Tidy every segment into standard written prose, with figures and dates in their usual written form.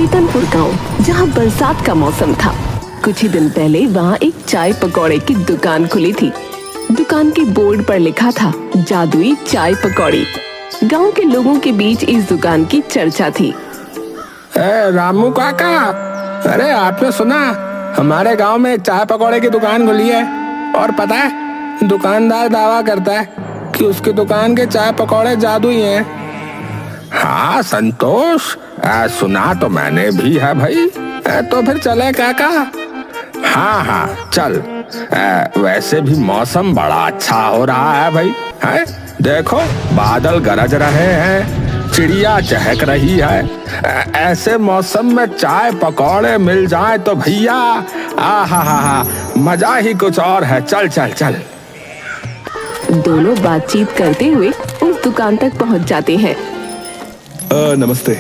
चेतनपुर गांव, जहां बरसात का मौसम था। कुछ ही दिन पहले वहां एक चाय पकौड़े की दुकान खुली थी। दुकान के बोर्ड पर लिखा था जादुई चाय पकौड़ी। गांव के लोगों के बीच इस दुकान की चर्चा थी। रामू काका, अरे आपने सुना, हमारे गांव में एक चाय पकौड़े की दुकान खुली है। और पता है, दुकानदार दावा करता है कि उसकी दुकान के चाय पकौड़े जादुई हैं। हाँ संतोष, सुना तो मैंने भी है भाई। तो फिर चले काका? हाँ हाँ चल। वैसे भी मौसम बड़ा अच्छा हो रहा है भाई। है देखो, बादल गरज रहे हैं, चिड़िया चहक रही है। ऐसे मौसम में चाय पकौड़े मिल जाए तो भैया आहा मजा ही कुछ और है। चल चल चल। दोनों बातचीत करते हुए उस दुकान तक पहुंच जाते हैं। नमस्ते,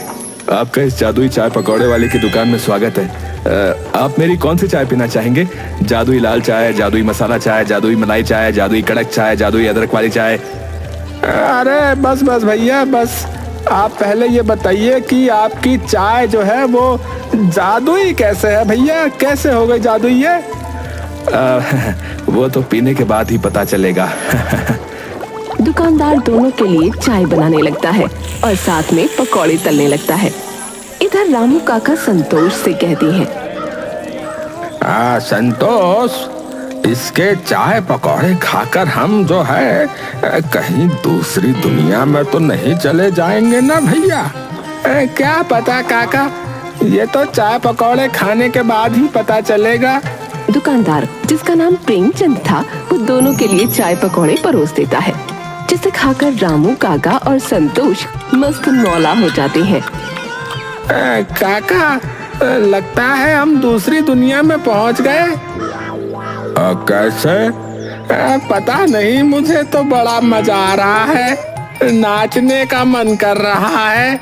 आपका इस जादुई चाय पकौड़े वाले की दुकान में स्वागत है। आप मेरी कौन सी चाय पीना चाहेंगे? जादुई लाल चाय, जादुई मसाला चाय, जादुई मलाई चाय, जादुई कड़क चाय, जादुई अदरक वाली चाय? अरे बस बस भैया बस, आप पहले ये बताइए कि आपकी चाय जो है वो जादुई कैसे है भैया? कैसे हो गई जादुई ये? वो तो पीने के बाद ही पता चलेगा। दुकानदार दोनों के लिए चाय बनाने लगता है और साथ में पकौड़े तलने लगता है। इधर रामू काका संतोष से कहती हैं, संतोष, इसके चाय पकौड़े खाकर हम जो है कहीं दूसरी दुनिया में तो नहीं चले जाएंगे ना भैया? क्या पता काका, ये तो चाय पकौड़े खाने के बाद ही पता चलेगा। दुकानदार, जिसका नाम प्रेमचंद था, वो दोनों के लिए चाय पकौड़े परोस देता है, जिसे खाकर रामू काका और संतोष मस्त मौला हो जाते हैं। काका, लगता है हम दूसरी दुनिया में पहुंच गए। कैसे? पता नहीं, मुझे तो बड़ा मजा आ रहा है, नाचने का मन कर रहा है।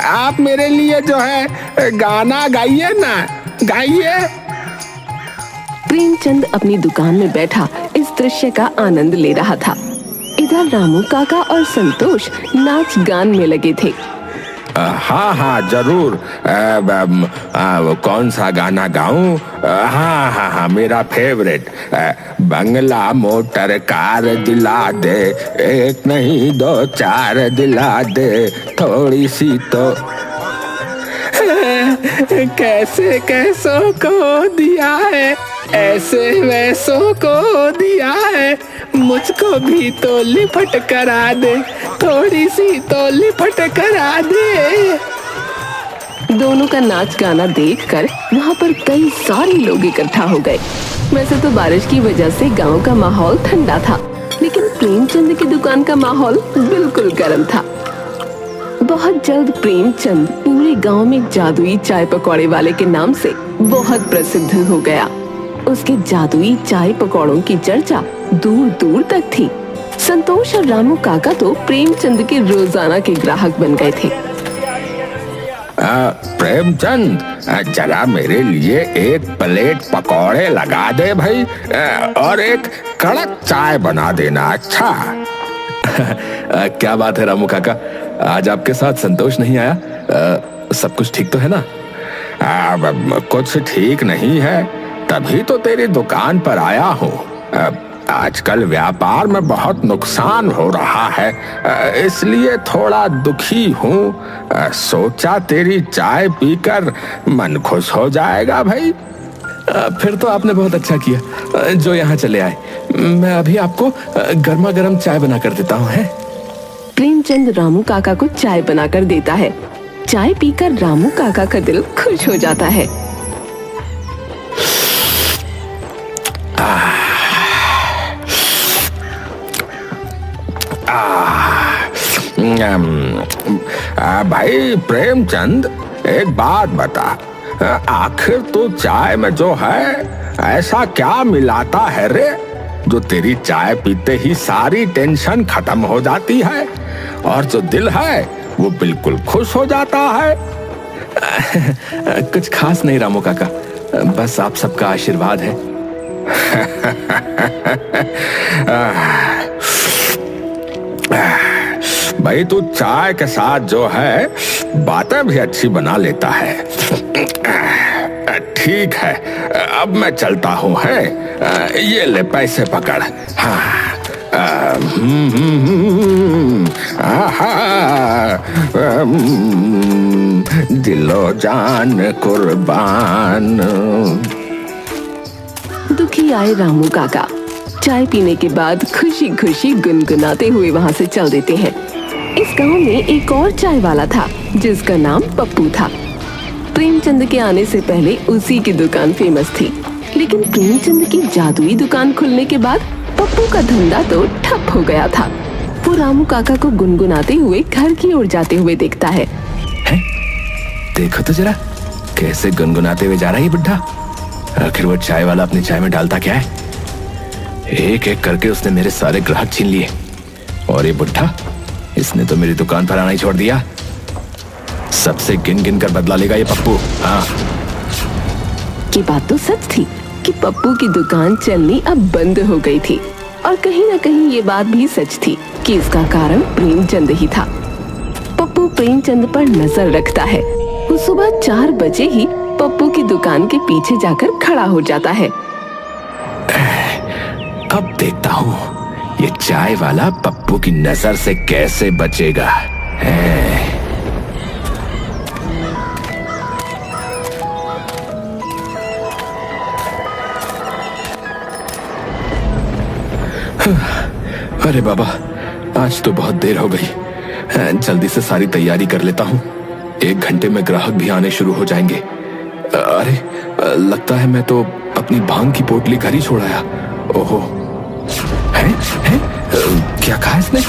आप मेरे लिए जो है गाना गाइए ना, गाइए। प्रेमचंद अपनी दुकान में बैठा इस दृश्य का आनंद ले रहा था। इधर रामू काका और संतोष नाच गान में लगे थे। हाँ जरूर। कौन सा गाना गाऊं? हाँ मेरा फेवरेट। बंगला मोटर कार दिला दे, एक नहीं दो चार दिला दे, थोड़ी सी तो। कैसे कैसों को दिया है, ऐसे वैसों को दिया है, मुझको भी तो लिपट करा दे, थोड़ी सी तो लिपट करा दे। दोनों का नाच गाना देखकर वहाँ पर कई सारे लोग इकट्ठा हो गए। वैसे तो बारिश की वजह से गांव का माहौल ठंडा था, लेकिन प्रेमचंद की दुकान का माहौल बिल्कुल गर्म था। बहुत जल्द प्रेमचंद पूरे गांव में जादुई चाय पकौड़े वाले के नाम से बहुत प्रसिद्ध हो गया। उसके जादुई चाय पकौड़ों की चर्चा दूर दूर तक थी। संतोष और रामू काका तो प्रेमचंद के रोजाना के ग्राहक बन गए थे। प्रेमचंद, जरा मेरे लिए एक प्लेट पकौड़े लगा दे भाई, और एक कड़क चाय बना देना। अच्छा। क्या बात है रामू काका, आज आपके साथ संतोष नहीं आया? सब कुछ ठीक तो है ना? कुछ ठीक नहीं है, तभी तो तेरी दुकान पर आया हूँ। आजकल व्यापार में बहुत नुकसान हो रहा है, इसलिए थोड़ा दुखी हूँ। सोचा तेरी चाय पीकर मन खुश हो जाएगा भाई। फिर तो आपने बहुत अच्छा किया जो यहाँ चले आए। मैं अभी आपको गर्मा गर्म चाय बना कर देता हूँ। प्रेमचंद रामू काका को चाय बनाकर देता है। चाय पीकर रामू काका का दिल खुश हो जाता है। भाई प्रेमचंद, एक बात बता, आखिर तू चाय में जो है ऐसा क्या मिलाता है रे, जो तेरी चाय पीते ही सारी टेंशन खत्म हो जाती है और जो दिल है वो बिल्कुल खुश हो जाता है? कुछ खास नहीं रामू काका, बस आप सबका आशीर्वाद है। भाई तू चाय के साथ जो है बातें भी अच्छी बना लेता है। ठीक है, अब मैं चलता हूँ। है, ये ले पैसे पकड़। हाँ, दिलो जान कुर्बान। दुखी आए रामू काका चाय पीने के बाद खुशी खुशी गुनगुनाते हुए वहाँ से चल देते हैं। इस गांव में एक और चाय वाला था जिसका नाम पप्पू था। प्रेमचंद के आने से पहले उसी की दुकान फेमस थी, लेकिन प्रेमचंद की जादुई दुकान खुलने के बाद पप्पू का धंधा तो ठप हो गया था। वो रामू काका को गुनगुनाते हुए घर की ओर जाते हुए देखता है। देखो तो जरा कैसे गुनगुनाते हुए जा रहा है ये बुड्ढा। आखिर वो चाय वाला अपनी चाय में डालता क्या है? एक एक करके उसने मेरे सारे ग्राहक छीन लिए, और ये बुड्ढा, इसने तो मेरी दुकान पर आना ही छोड़ दिया। सबसे गिन गिन कर बदला लेगा ये पप्पू। हाँ, की बात तो सच थी कि पप्पू की दुकान चलनी अब बंद हो गई थी, और कहीं न कहीं ये बात भी सच थी कि इसका कारण प्रेमचंद ही था। पप्पू प्रेमचंद पर नजर रखता है। वो सुबह 4 बजे ही पप्पू की दुकान के पीछे जाकर खड़ा हो जाता है। अब देखता हूँ ये चाय वाला पप्पू की नजर से कैसे बचेगा। अरे बाबा, आज तो बहुत देर हो गई। जल्दी से सारी तैयारी कर लेता हूँ। 1 घंटे में ग्राहक भी आने शुरू हो जाएंगे। अरे, लगता है मैं तो अपनी भांग की पोटली घर ही छोड़ आया। ओहो, है? क्या कहा इसने?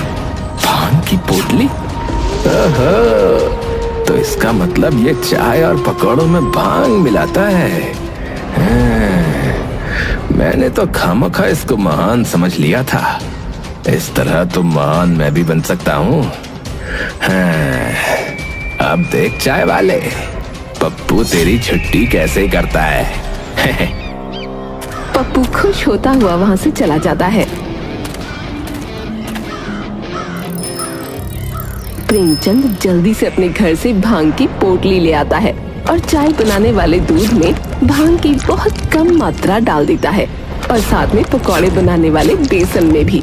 भांग की पोटली? तो इसका मतलब ये चाय और पकौड़ों में भांग मिलाता है। मैंने तो खामखा इसको महान समझ लिया था। इस तरह तो महान मैं भी बन सकता हूँ। अब देख चाय वाले, पप्पू तेरी छुट्टी कैसे करता है। पप्पू खुश होता हुआ वहाँ से चला जाता है। प्रेमचंद जल्दी से अपने घर से भांग की पोटली ले आता है और चाय बनाने वाले दूध में भांग की बहुत कम मात्रा डाल देता है, और साथ में पकौड़े बनाने वाले बेसन में भी।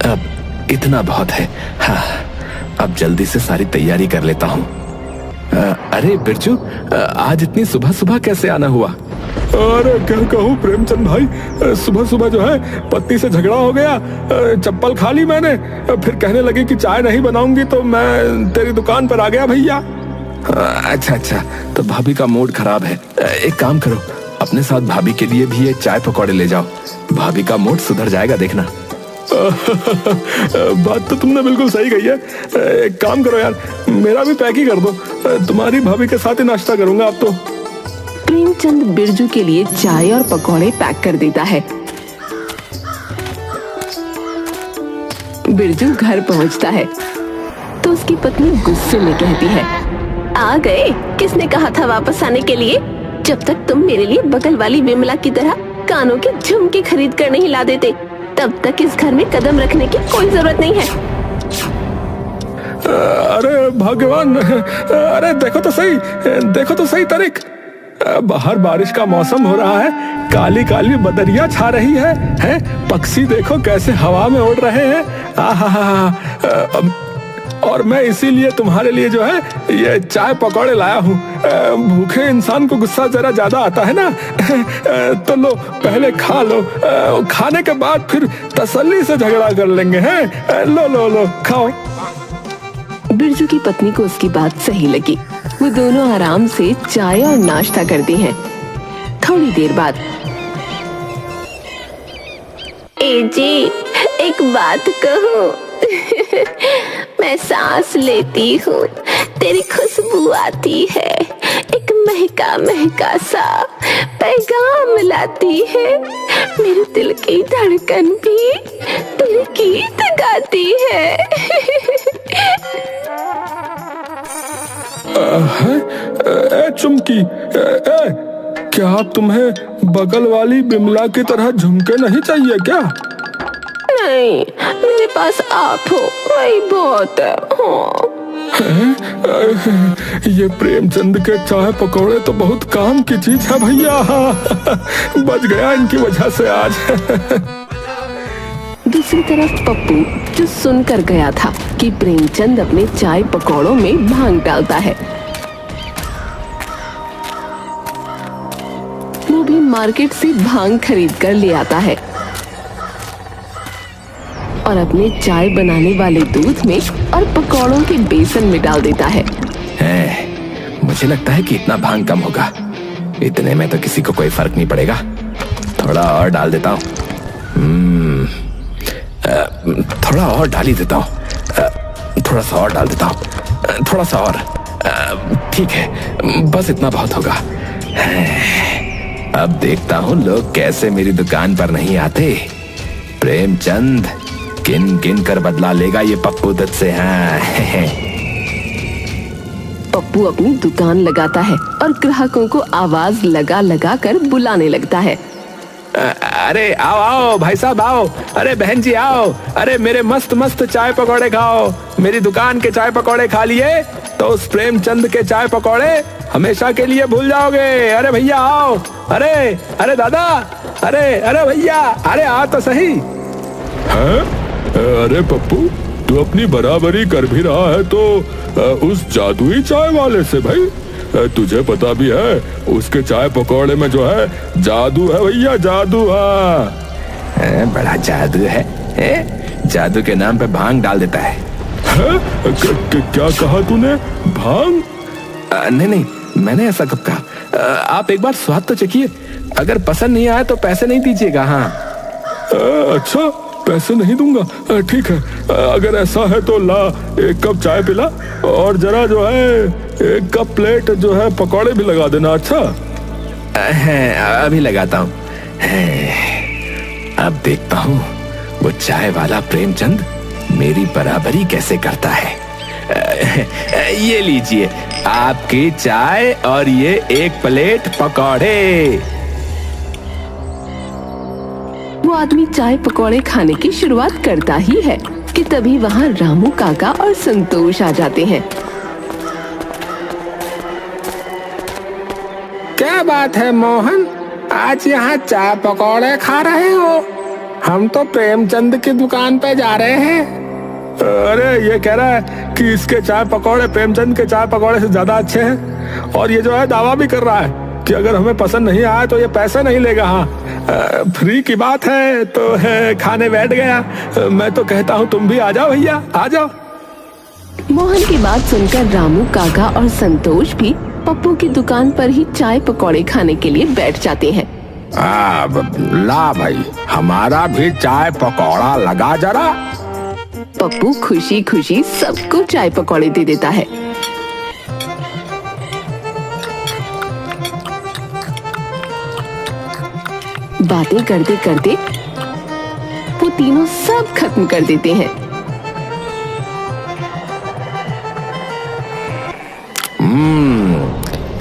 अब इतना बहुत है। हाँ, अब जल्दी से सारी तैयारी कर लेता हूँ। अरे बिरजू, आज इतनी सुबह सुबह कैसे आना हुआ? अरे क्या कहूँ प्रेमचंद भाई, सुबह सुबह जो है पत्नी से झगड़ा हो गया। चप्पल खा ली मैंने, फिर कहने लगी कि चाय नहीं बनाऊंगी, तो मैं तेरी दुकान पर आ गया भैया। अच्छा, तो भाभी का मूड खराब है। एक काम करो, अपने साथ भाभी के लिए भी ये चाय पकौड़े ले जाओ। भाभी का मूड सुधर जाएगा, देखना। बात तो तुमने बिल्कुल सही कही है। एक काम करो यार, मेरा भी पैक ही कर दो। तुम्हारी भाभी के साथ ही नाश्ता करूंगा अब तो। प्रेमचंद बिरजू के लिए चाय और पकौड़े पैक कर देता है। बिरजू घर पहुंचता है तो उसकी पत्नी गुस्से में कहती है, आ गए? किसने कहा था वापस आने के लिए? जब तक तुम मेरे लिए बगल वाली विमला की तरह कानों के झुमके खरीद कर नहीं ला देते, तब तक इस घर में कदम रखने की कोई जरूरत नहीं है। अरे भगवान, अरे देखो तो सही तारीख। बाहर बारिश का मौसम हो रहा है, काली काली बदरिया छा रही है? पक्षी देखो कैसे हवा में उड़ रहे हैं। और मैं इसीलिए तुम्हारे लिए जो है ये चाय पकौड़े लाया हूँ। भूखे इंसान को गुस्सा जरा ज्यादा आता है ना। तो लो, पहले खा लो, खाने के बाद फिर तसल्ली से झगड़ा कर लेंगे। हैं? लो खाओ। बिरजू की पत्नी को उसकी बात सही लगी। वो दोनों आराम से चाय और नाश्ता करती हैं। थोड़ी देर बाद, ए जी, एक बात कहूं? मैं सांस लेती हूँ, तेरी खुशबू आती है, एक महका महका सा पैगाम लाती है। मेरे दिल की धड़कन भी तेरे गीत गाती है। चुमकी, क्या तुम्हें बगल वाली बिमला की तरह झुमके नहीं चाहिए क्या? नहीं, मेरे पास आप हो, वही बहुत है। हाँ। ये प्रेमचंद के चाय पकौड़े तो बहुत काम की चीज है भैया। बच गया इनकी वजह से आज। दूसरी तरफ पप्पू जो सुनकर गया था कि प्रेमचंद अपने चाय पकौड़ों में भांग डालता है, वो भी मार्केट से भांग खरीद कर ले आता है और अपने चाय बनाने वाले दूध में और पकौड़ों के बेसन में डाल देता है। मुझे लगता है कि इतना भांग कम होगा, इतने में तो किसी को कोई फर्क नहीं पड़ेगा। थोड़ा और डाल देता हूँ। थोड़ा और डाल ही देता हूँ। थोड़ा सा और डाल देता हूँ। थोड़ा सा और। ठीक है, बस इतना बहुत होगा। अब देखता हूँ लोग कैसे मेरी दुकान पर नहीं आते। प्रेमचंद किन किन कर बदला लेगा ये पप्पू दत्त से। हाँ। पप्पू अपनी दुकान लगाता है और ग्राहकों को आवाज लगा लगा कर बुलाने लगता है। अरे आओ आओ भाई साहब आओ, अरे बहन जी आओ, अरे मेरे मस्त मस्त चाय पकौड़े खाओ। मेरी दुकान के चाय पकौड़े खा लिए तो उस प्रेमचंद के चाय पकौड़े हमेशा के लिए भूल जाओगे। अरे भैया आओ, अरे अरे दादा, अरे अरे भैया, अरे आ तो सही। हाँ? अरे पप्पू, तू अपनी बराबरी कर भी रहा है तो उस जादुई चाय वाले से भाई। तुझे पता भी है उसके चाय पकौड़े में जो है जादू है भैया, जादू। बड़ा जादू है। जादू के नाम पे भांग डाल देता है। क्या कहा तूने? भांग? नहीं नहीं, मैंने ऐसा कब कहा। आप एक बार स्वाद तो चखिए, अगर पसंद नहीं आया तो पैसे नहीं दीजिएगा। हाँ। अच्छा, पैसे नहीं दूंगा। ठीक है, अगर ऐसा है तो ला एक कप चाय पिला और जरा जो है एक कप प्लेट जो है पकौड़े भी लगा देना। अच्छा अभी लगाता हूँ। अब देखता हूँ वो चाय वाला प्रेमचंद मेरी बराबरी कैसे करता है। ये लीजिए आपकी चाय और ये एक प्लेट पकौड़े। वो आदमी चाय पकौड़े खाने की शुरुआत करता ही है कि तभी वहाँ रामू काका और संतोष आ जाते हैं। क्या बात है मोहन, आज यहाँ चाय पकौड़े खा रहे हो? हम तो प्रेमचंद की दुकान पे जा रहे हैं। अरे ये कह रहा है कि इसके चाय पकौड़े प्रेमचंद के चाय पकौड़े से ज्यादा अच्छे हैं, और ये जो है दावा भी कर रहा है कि अगर हमें पसंद नहीं आया तो ये पैसे नहीं लेगा। हाँ, फ्री की बात है तो है, खाने बैठ गया। मैं तो कहता हूँ तुम भी आ जाओ भैया, आ जाओ। मोहन की बात सुनकर रामू काका और संतोष भी पप्पू की दुकान पर ही चाय पकौड़े खाने के लिए बैठ जाते हैं। ला भाई, हमारा भी चाय पकौड़ा लगा जरा। पप्पू खुशी खुशी सबको चाय पकौड़े दे देता है। बातें करते करते वो तीनों सब खत्म कर देते हैं।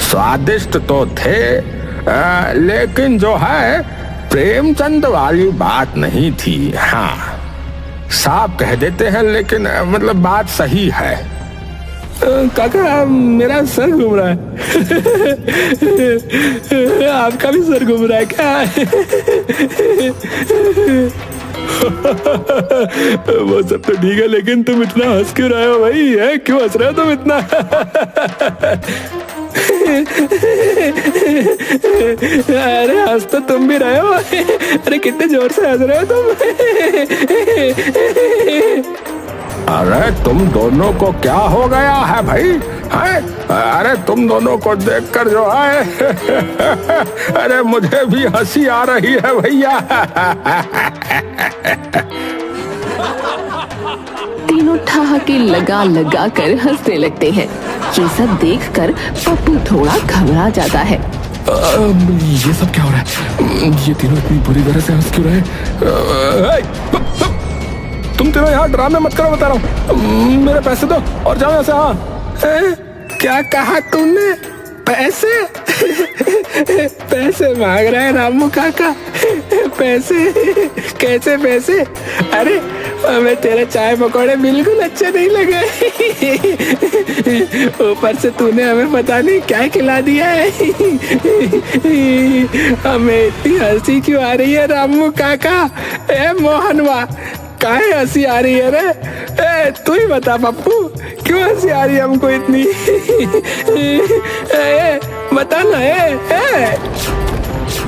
स्वादिष्ट तो थे, लेकिन जो है प्रेमचंद वाली बात नहीं थी। हाँ, साफ कह देते हैं, लेकिन मतलब बात सही है। काका मेरा सर घूम रहा है। आपका भी सर घूम रहा है क्या? वो सब तो ठीक है, लेकिन तुम इतना हंस क्यों रहे हो भाई? है क्यों हंस रहे हो तुम इतना? अरे हंस तो तुम भी रहे हो। अरे कितने जोर से हंस रहे हो तुम? अरे तुम दोनों को क्या हो गया है भाई? है? अरे तुम दोनों को देखकर जो है अरे मुझे भी हंसी आ रही है भैया। तीनों ठहाके लगा लगा कर हंसने लगते हैं। ये सब देखकर पप्पू थोड़ा घबरा जाता है। ये सब क्या हो रहा है? ये तीनों इतनी बुरी तरह से हंस क्यों रहे हैं? तुम तीनों यहाँ ड्रामे मत करो, बता रहा हूँ। मेरे पैसे दो और जाओ यहाँ से। हाँ, क्या कहा तूने? पैसे? पैसे मांग रहे हैं रामू काका? पैसे? कैसे पैसे? अरे हमें तेरे चाय पकौड़े बिल्कुल अच्छे नहीं लगे। ऊपर से तूने हमें पता नहीं क्या खिला दिया है। हमें इतनी हंसी क्यों आ रही है रामू काका? ए मोहनवा, काहे हंसी आ रही है रे? ए तू ही बता पप्पू, क्यों हंसी आ रही है हमको इतनी? बता ना।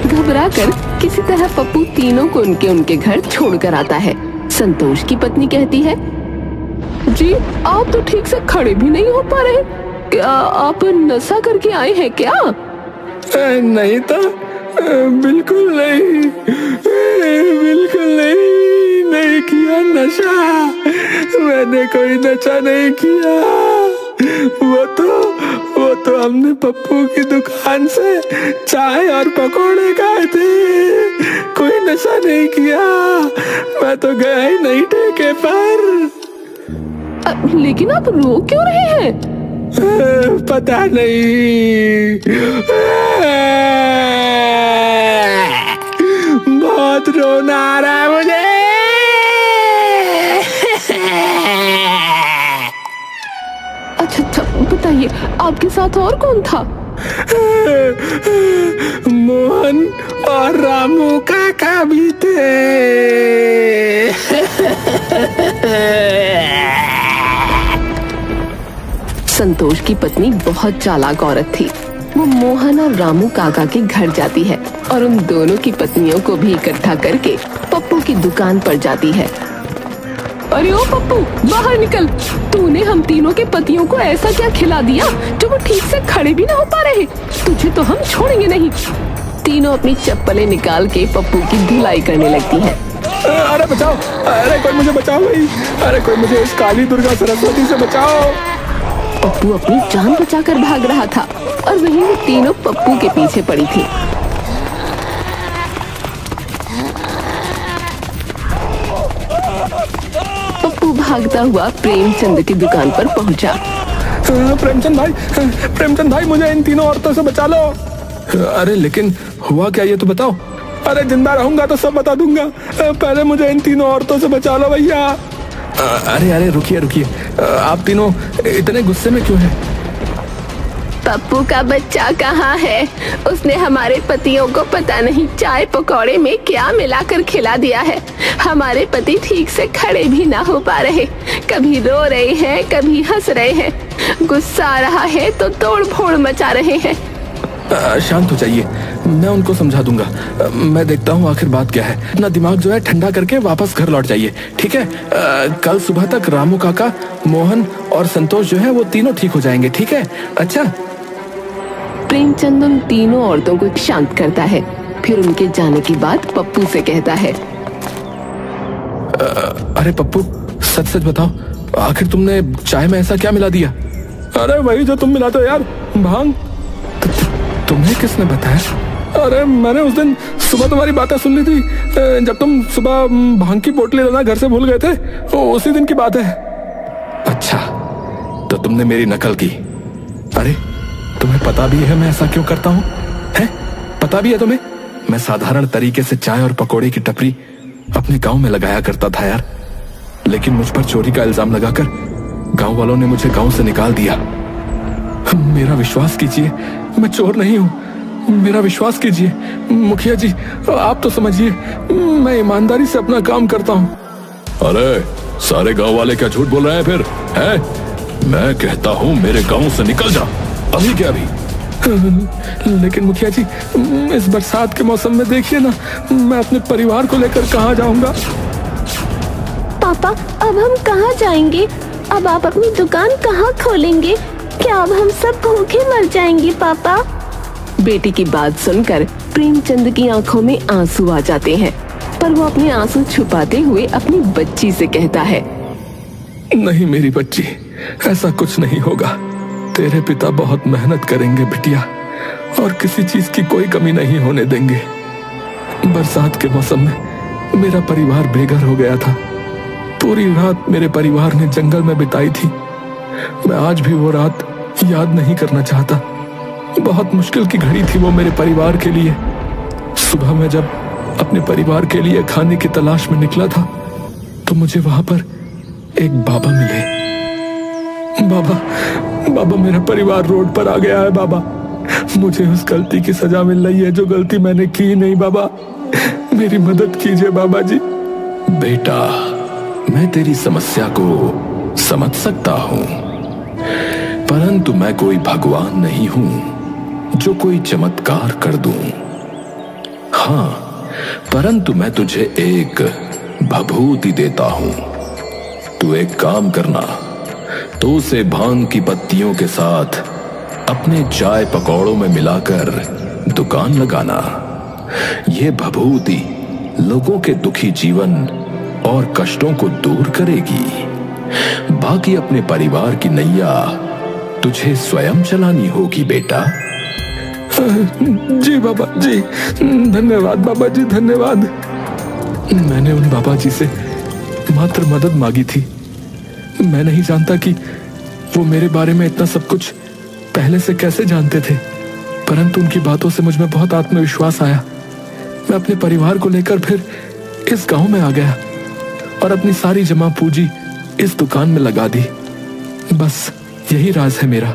घबराकर किसी तरह पप्पू तीनों को उनके घर छोड़कर आता है। संतोष की पत्नी कहती है, जी आप तो ठीक से खड़े भी नहीं हो पा रहे, क्या आप नशा करके आए हैं क्या? नहीं तो, बिल्कुल नहीं, बिल्कुल नहीं किया नशा। मैंने कोई नशा नहीं किया। वो तो हमने पप्पू की दुकान से चाय और पकोड़े खाए थे, कोई नशा नहीं किया। मैं तो गया ही नहीं ठेके पर। लेकिन आप रो क्यों रहे हैं? पता नहीं, बहुत रोना आ रहा है मुझे। अच्छा बताइए, आपके साथ और कौन था? मोहन और रामू काका भी थे। संतोष की पत्नी बहुत चालाक औरत थी। वो मोहन और रामू काका के घर जाती है और उन दोनों की पत्नियों को भी इकट्ठा करके पप्पू की दुकान पर जाती है। अरे ओ पप्पू, बाहर निकल। तूने हम तीनों के पतियों को ऐसा क्या खिला दिया जो वो ठीक से खड़े भी ना हो पा रहे? तुझे तो हम छोड़ेंगे नहीं। तीनों अपनी चप्पलें निकाल के पप्पू की धुलाई करने लगती हैं। अरे बचाओ, अरे कोई मुझे बचाओ भाई, अरे कोई मुझे इस काली दुर्गा सरस्वती से बचाओ। पप्पू अपनी जान बचाकर भाग रहा था और वहीं वो तीनों पप्पू के पीछे पड़ी थी। पप्पू भागता हुआ प्रेमचंद की दुकान पर पहुंचा। प्रेमचंद भाई मुझे इन तीनों औरतों से बचा लो। अरे लेकिन हुआ क्या, ये तो बताओ। अरे जिंदा रहूंगा तो सब बता दूंगा, पहले मुझे इन तीनों औरतों से बचा लो भैया। अरे रुकिए, आप तीनों इतने गुस्से में क्यों हैं? पप्पू का बच्चा कहाँ है? उसने हमारे पतियों को पता नहीं चाय पकौड़े में क्या मिलाकर खिला दिया है। हमारे पति ठीक से खड़े भी ना हो पा रहे, कभी रो रहे हैं, कभी हंस रहे हैं। गुस्सा आ रहा है तो तोड़ फोड़ मचा रहे हैं। शांत हो जाइए, मैं उनको समझा दूंगा। मैं देखता हूँ आखिर बात क्या है। अपना दिमाग जो है ठंडा करके वापस घर लौट जाइए, ठीक है? कल सुबह तक रामू काका, मोहन और संतोष जो है वो तीनों ठीक हो जाएंगे, ठीक है? अच्छा। प्रेमचंद उन तीनों औरतों को शांत करता है, फिर उनके जाने की बात पप्पू से कहता है। अरे पप्पू, सच बताओ, आखिर तुमने चाय में ऐसा क्या मिला दिया? अरे वही जो तुम मिलाते हो यार, भांग। तुम्हें किसने बताया? अरे मैंने उस दिन सुबह तुम्हारी बातें सुन ली थी, जब तुम सुबह भांग की बोतलें लेना घर से भूल गए थे, उसी दिन की बात है। अच्छा, तो तुमने मेरी नकल की। अरे तुम्हें पता भी है मैं ऐसा क्यों करता हूँ? है पता भी है तुम्हें? मैं साधारण तरीके से चाय और पकौड़े की टपरी अपने गांव में लगाया करता था यार, लेकिन मुझ पर चोरी का इल्जाम लगाकर गांव वालों ने मुझे गांव से निकाल दिया। मेरा विश्वास कीजिए, मैं चोर नहीं हूँ, मेरा विश्वास कीजिए। मुखिया जी, आप तो समझिए, मैं ईमानदारी से अपना काम करता हूँ। अरे सारे गांव वाले क्या झूठ बोल रहे हैं फिर? हैं? मैं कहता हूँ मेरे गांव से निकल जा, अभी क्या अभी। लेकिन मुखिया जी, इस बरसात के मौसम में देखिए ना, मैं अपने परिवार को लेकर कहाँ जाऊंगा? पापा, अब हम कहाँ जाएंगे? अब आप अपनी दुकान कहाँ खोलेंगे? क्या अब हम सब भूखे मर जाएंगे पापा? बेटी की बात सुनकर प्रेमचंद की आंखों में आंसू आ जाते हैं, पर वो अपने आंसू छुपाते हुए अपनी बच्ची से कहता है। नहीं मेरी बच्ची, ऐसा कुछ नहीं होगा। तेरे पिता बहुत मेहनत करेंगे बिटिया, और किसी चीज की कोई कमी नहीं होने देंगे। बरसात के मौसम में मेरा परिवार बेघर हो गया था। पूरी रात मेरे परिवार ने जंगल में बिताई थी। मैं आज भी वो रात याद नहीं करना चाहता। बहुत मुश्किल की घड़ी थी वो मेरे परिवार के लिए। सुबह में जब अपने परिवार के लिए खाने की तलाश में निकला था, तो मुझे वहां पर एक बाबा मिले। बाबा मेरा परिवार रोड पर आ गया है बाबा। मुझे उस गलती की सजा मिल रही है जो गलती मैंने की नहीं। बाबा मेरी मदद कीजिए बाबा जी। बेटा मैं तेरी समस्या को समझ सकता हूं, परंतु मैं कोई भगवान नहीं हूं जो कोई चमत्कार कर दूं। हाँ, परंतु मैं तुझे एक भभूति देता हूं। तू एक काम करना, तो उसे भांग की पत्तियों के साथ अपने चाय पकौड़ों में मिलाकर दुकान लगाना। यह भभूति लोगों के दुखी जीवन और कष्टों को दूर करेगी। बाकी अपने परिवार की नैया तुझे स्वयं चलानी होगी बेटा। जी बाबा जी, धन्यवाद बाबा जी, धन्यवाद। मैंने उन बाबा जी से मात्र मदद मांगी थी। मैं नहीं जानता कि वो मेरे बारे में इतना सब कुछ पहले से कैसे जानते थे, परंतु उनकी बातों से मुझ में बहुत आत्मविश्वास आया। मैं अपने परिवार को लेकर फिर इस गांव में आ गया और अपनी सारी जमा पूंजी इस दुकान में लगा दी। बस यही राज है मेरा।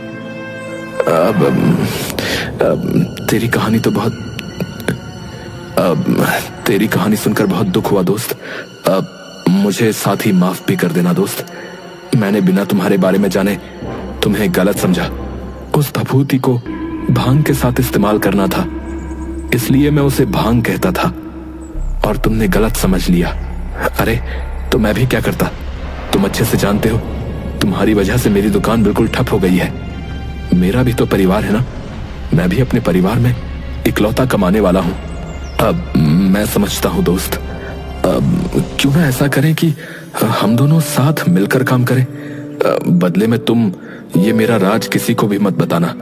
तेरी कहानी तो बहुत तेरी कहानी सुनकर बहुत दुख हुआ दोस्त। मुझे साथ ही माफ भी कर देना दोस्त। मैंने बिना तुम्हारे बारे में जाने तुम्हें गलत समझा। उस भभूति को भांग के साथ इस्तेमाल करना था, इसलिए मैं उसे भांग कहता था और तुमने गलत समझ लिया। अरे तो मैं भी क्या करता, तुम अच्छे से जानते हो। तुम्हारी वजह से मेरी दुकान बिल्कुल ठप हो गई है। मेरा भी तो परिवार है ना, मैं भी अपने परिवार में इकलौता कमाने वाला हूं। अब मैं समझता हूं दोस्त, क्यों ना ऐसा करें कि हम दोनों साथ मिलकर काम करें। बदले में तुम ये मेरा राज किसी को भी मत बताना।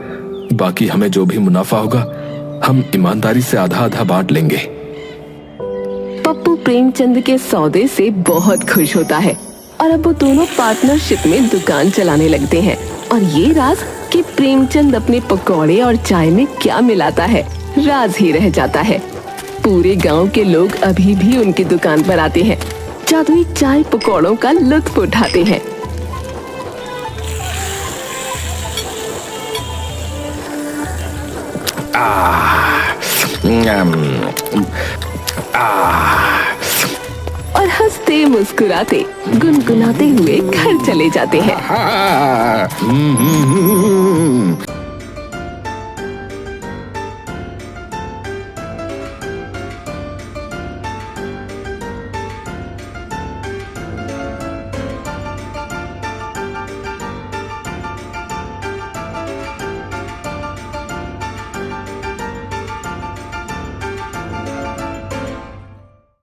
बाकी हमें जो भी मुनाफा होगा हम ईमानदारी से आधा आधा बांट लेंगे। पप्पू प्रेमचंद के सौदे से बहुत खुश होता है और अब वो दोनों पार्टनरशिप में दुकान चलाने लगते हैं। और ये राज कि प्रेमचंद अपने पकौड़े और चाय में क्या मिलाता है, राज ही रह जाता है। पूरे गांव के लोग अभी भी उनकी दुकान पर आते हैं, जादुई चाय पकौड़ों का लुत्फ उठाते हैं। और हंसते मुस्कुराते गुनगुनाते हुए घर चले जाते हैं।